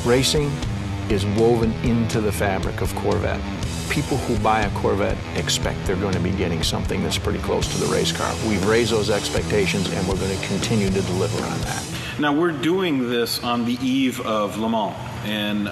Racing is woven into the fabric of Corvette. People who buy a Corvette expect they're going to be getting something that's pretty close to the race car. We've raised those expectations, and we're going to continue to deliver on that. Now, we're doing this on the eve of Le Mans, and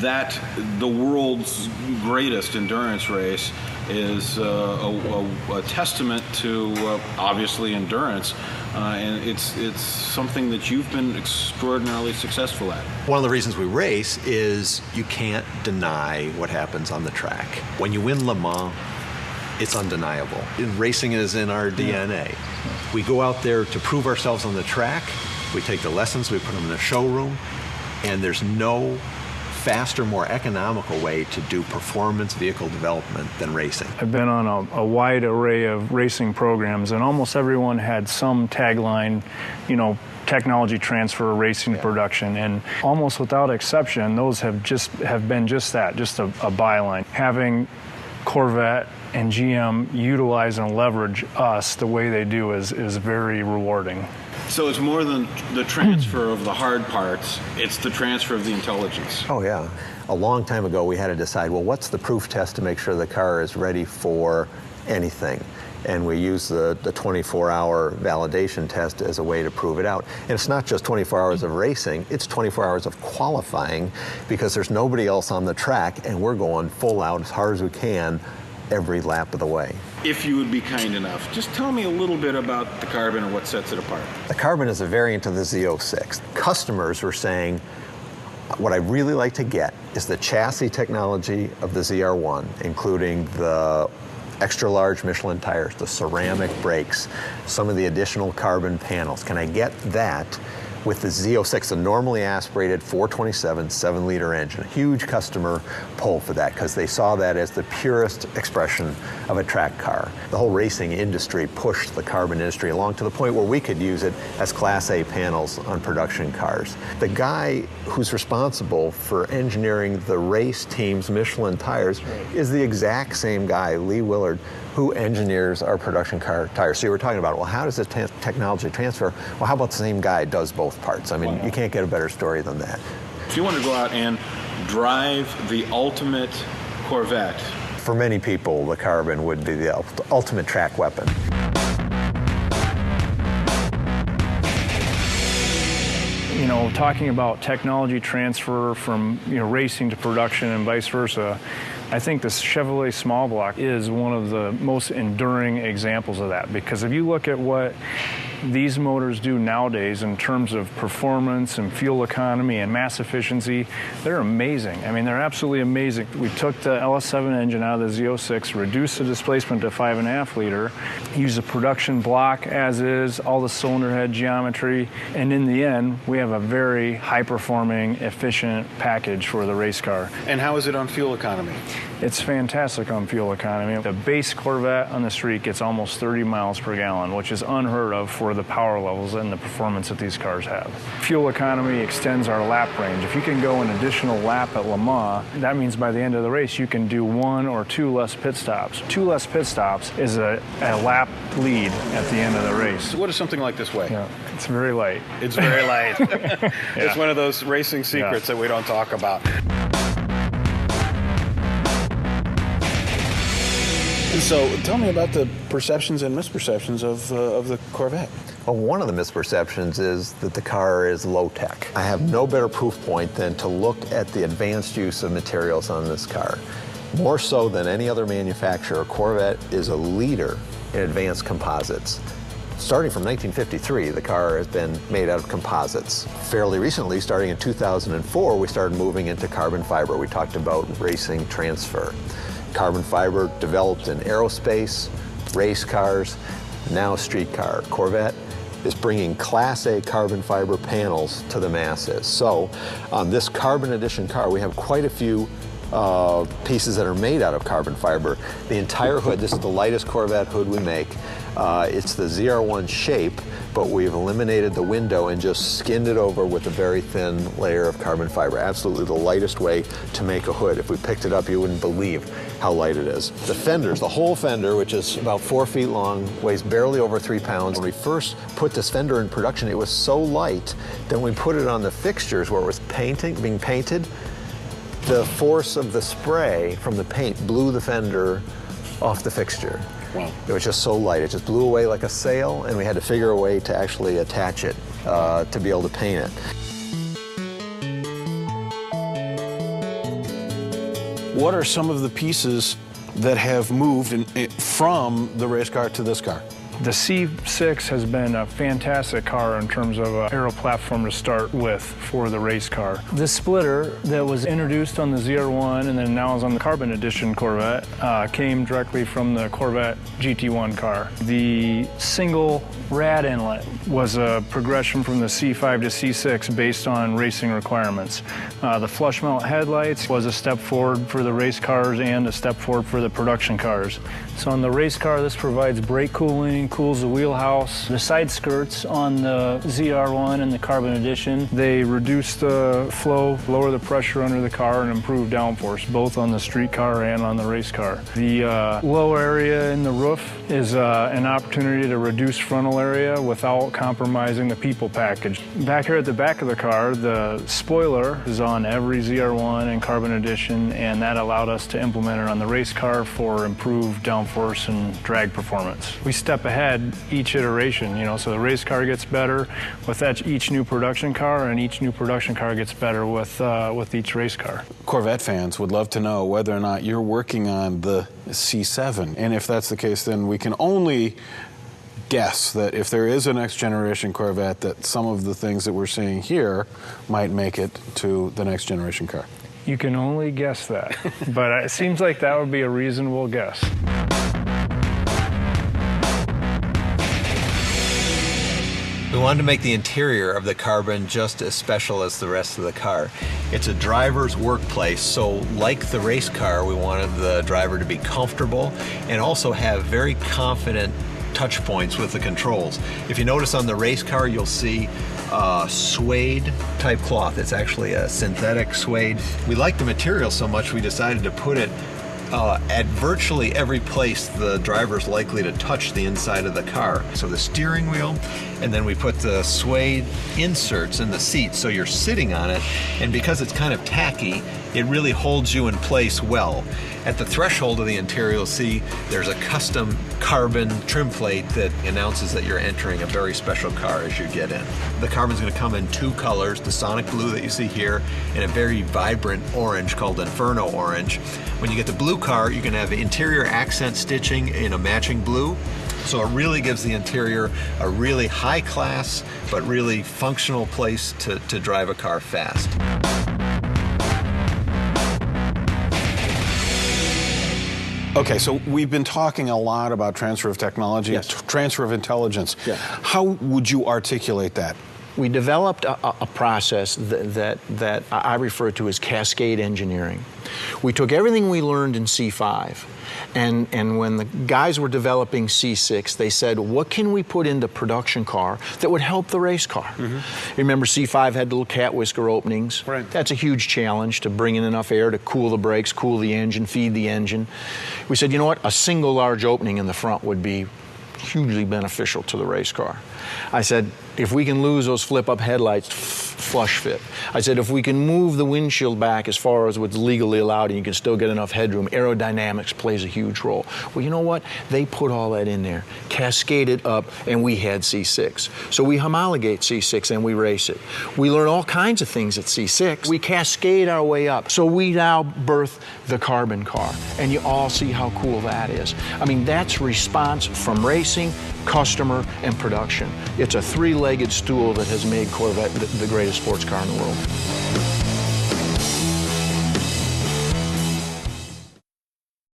that the world's greatest endurance race is a testament to obviously endurance, and it's something that you've been extraordinarily successful at. One of the reasons we race is you can't deny what happens on the track. When you win Le Mans, it's undeniable. Racing is in our DNA. We go out there to prove ourselves on the track. We take the lessons, we put them in the showroom, and there's no faster, more economical way to do performance vehicle development than racing. I've been on a wide array of racing programs, and almost everyone had some tagline, you know, technology transfer, racing production, and almost without exception, those have been just that, just a byline. Having Corvette and GM utilize and leverage us the way they do is very rewarding. So it's more than the transfer of the hard parts, it's the transfer of the intelligence. Oh yeah. A long time ago we had to decide, well, what's the proof test to make sure the car is ready for anything? And we use the 24-hour validation test as a way to prove it out. And it's not just 24 hours of racing, it's 24 hours of qualifying, because there's nobody else on the track and we're going full out as hard as we can every lap of the way. If you would be kind enough, just tell me a little bit about the Carbon and what sets it apart. The Carbon is a variant of the Z06. Customers were saying, what I really like to get is the chassis technology of the ZR1, including the extra large Michelin tires, the ceramic brakes, some of the additional carbon panels. Can I get that with the Z06, a normally aspirated 427 7-liter engine? Huge customer pull for that because they saw that as the purest expression of a track car. The whole racing industry pushed the carbon industry along to the point where we could use it as Class A panels on production cars. The guy who's responsible for engineering the race team's Michelin tires is the exact same guy, Lee Willard, who engineers our production car tires. So you were talking about, well, how does this technology transfer? Well, how about the same guy does both parts? I mean, you can't get a better story than that. If you want to go out and drive the ultimate Corvette. For many people, the Carbon would be the ultimate track weapon. You know, talking about technology transfer from, you know, racing to production and vice versa, I think the Chevrolet small block is one of the most enduring examples of that, because if you look at what these motors do nowadays in terms of performance and fuel economy and mass efficiency, they're amazing. I mean, they're absolutely amazing. We took the LS7 engine out of the Z06, reduced the displacement to 5.5 liter, used a production block as is, all the cylinder head geometry, and in the end, we have a very high-performing, efficient package for the race car. And how is it on fuel economy? It's fantastic on fuel economy. The base Corvette on the street gets almost 30 miles per gallon, which is unheard of for the power levels and the performance that these cars have. Fuel economy extends our lap range. If you can go an additional lap at Le Mans, that means by the end of the race you can do 1 or 2 less pit stops. 2 less pit stops is a lap lead at the end of the race. So what does something like this weigh? Yeah, it's very light. It's very light. It's one of those racing secrets that we don't talk about. So tell me about the perceptions and misperceptions of the Corvette. Well, one of the misperceptions is that the car is low-tech. I have no better proof point than to look at the advanced use of materials on this car. More so than any other manufacturer, Corvette is a leader in advanced composites. Starting from 1953, the car has been made out of composites. Fairly recently, starting in 2004, we started moving into carbon fiber. We talked about racing transfer. Carbon fiber developed in aerospace, race cars, now street car. Corvette is bringing Class A carbon fiber panels to the masses. So on this Carbon Edition car, we have quite a few pieces that are made out of carbon fiber. The entire hood, this is the lightest Corvette hood we make. It's the ZR1 shape, but we've eliminated the window and just skinned it over with a very thin layer of carbon fiber. Absolutely the lightest way to make a hood. If we picked it up, you wouldn't believe how light it is. The fenders, the whole fender, which is about 4 feet long, weighs barely over 3 pounds. When we first put this fender in production, it was so light that when we put it on the fixtures where it was being painted, the force of the spray from the paint blew the fender off the fixture. Wow. It was just so light. It just blew away like a sail, and we had to figure a way to actually attach it to be able to paint it. What are some of the pieces that have moved from the race car to this car? The C6 has been a fantastic car in terms of an aero platform to start with for the race car. This splitter that was introduced on the ZR1 and then now is on the Carbon Edition Corvette came directly from the Corvette GT1 car. The single rad inlet was a progression from the C5 to C6 based on racing requirements. The flush mount headlights was a step forward for the race cars and a step forward for the production cars. So on the race car, this provides brake cooling, cools the wheelhouse. The side skirts on the ZR1 and the Carbon Edition, they reduce the flow, lower the pressure under the car, and improve downforce, both on the street car and on the race car. The low area in the roof is an opportunity to reduce frontal area without compromising the people package. Back here at the back of the car, the spoiler is on every ZR1 and Carbon Edition, and that allowed us to implement it on the race car for improved downforce and drag performance. We step ahead each iteration, so the race car gets better with each new production car, and each new production car gets better with each race car. Corvette fans would love to know whether or not you're working on the C7, and if that's the case, then we can only guess that if there is a next generation Corvette, that some of the things that we're seeing here might make it to the next generation car. You can only guess that, but it seems like that would be a reasonable guess. We wanted to make the interior of the Carbon just as special as the rest of the car. It's a driver's workplace, so like the race car, we wanted the driver to be comfortable and also have very confident touch points with the controls. If you notice on the race car, you'll see suede type cloth. It's actually a synthetic suede. We like the material so much we decided to put it at virtually every place the driver's likely to touch the inside of the car. So the steering wheel, and then we put the suede inserts in the seat so you're sitting on it, and because it's kind of tacky, it really holds you in place well. At the threshold of the interior, you'll see there's a custom carbon trim plate that announces that you're entering a very special car as you get in. The Carbon's going to come in 2 colors, the Sonic Blue that you see here, and a very vibrant orange called Inferno Orange. When you get the blue car, you can have interior accent stitching in a matching blue. So it really gives the interior a really high class, but really functional place to drive a car fast. Okay, so we've been talking a lot about transfer of technology, Yes. transfer of intelligence. Yeah. How would you articulate that? We developed a process that I refer to as cascade engineering. We took everything we learned in C5, and when the guys were developing C6, they said, what can we put into production car that would help the race car? Remember, C5 had little cat whisker openings. Right. That's a huge challenge to bring in enough air to cool the brakes, cool the engine, feed the engine. We said, you know what, a single large opening in the front would be hugely beneficial to the race car. I said, if we can lose those flip-up headlights, flush fit. I said, if we can move the windshield back as far as what's legally allowed and you can still get enough headroom, aerodynamics plays a huge role. Well, you know what? They put all that in there, cascaded up, and we had C6. So we homologate C6 and we race it. We learn all kinds of things at C6. We cascade our way up. So we now birth the Carbon car, and you all see how cool that is. I mean, that's response from racing, customer, and production. It's a 3-legged stool that has made Corvette the greatest sports car in the world.